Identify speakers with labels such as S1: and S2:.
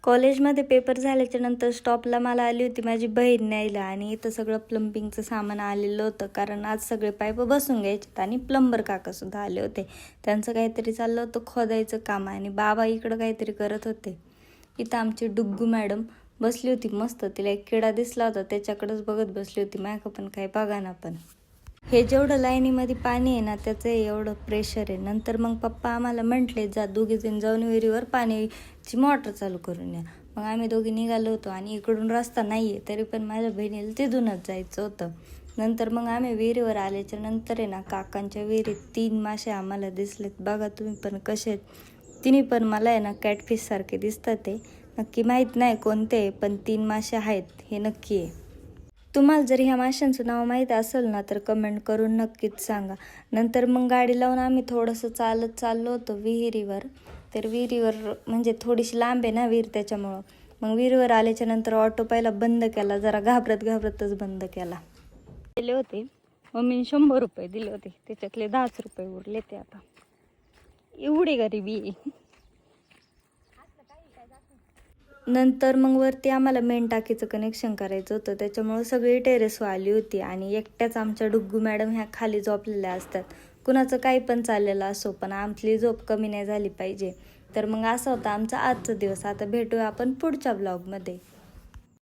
S1: कॉलेजमध्ये पेपर झाल्याच्या नंतर स्टॉपला मला आली होती माझी बहीण न्यायला आणि इथं सगळं प्लंबिंगचं सामान आलेलं होतं, कारण आज सगळे पाईप बसून घ्यायचे आणि प्लंबर काकासुद्धा आले होते. त्यांचं काहीतरी चाललं होतं खोदायचं काम आणि बाबा इकडं काहीतरी करत होते. इथं आमची डुग्गू मॅडम बसली होती मस्त, तिला एक किडा दिसला होता त्याच्याकडेच बघत बसली होती. माझ्या पण काही बघा ना, पण हे जेवढं लाईनीमध्ये पाणी आहे ना त्याचं एवढं प्रेशर आहे. नंतर मग पप्पा आम्हाला म्हटले जा दोघीजण जाऊन विहिरीवर पाण्याची मोटर चालू करून या. मग आम्ही दोघी निघालो होतो आणि इकडून रस्ता नाही आहे तरी पण माझ्या बहिणीला तिथूनच जायचं होतं. नंतर मग आम्ही विहिरीवर आल्याच्या नंतर आहे ना काकांच्या विहिरीत 3 मासे आम्हाला दिसलेत. बघा तुम्ही पण कसे आहेत. तिन्ही पण मला आहे ना कॅटफिश सारखे दिसतात. ते नक्की माहीत नाही कोणते पण 3 मासे आहेत हे नक्की आहे. तुम्हाला जर ह्या माशांचं नाव माहीत असेल ना तर कमेंट करून नक्कीच सांगा. नंतर मग गाडी लावून आम्ही थोडंसं चालत चाललो होतो विहिरीवर. तर विहिरीवर म्हणजे थोडीशी लांब आहे ना विहीर, त्याच्यामुळं मग विहिरीवर आल्याच्या नंतर ऑटो पहिला बंद केला, जरा घाबरतच बंद केला. दिले होते मम्मीने 100 रुपये दिले होते, त्याच्यातले 10 रुपये उरले. ते आता एवढी गरिबी आहे. नंतर मग वरती आम्हाला मेन टाकीचं कनेक्शन करायचं होतं, त्याच्यामुळं सगळी टेरेसवर आली होती आणि एकट्याच आमच्या डुग्गू मॅडम ह्या खाली झोपलेल्या असतात. कुणाचं काही पण चाललेलं असो पण आमची झोप कमी नाही झाली पाहिजे. तर मग असा होता आमचा आजचा दिवस. आता भेटूया आपण पुढच्या ब्लॉगमध्ये.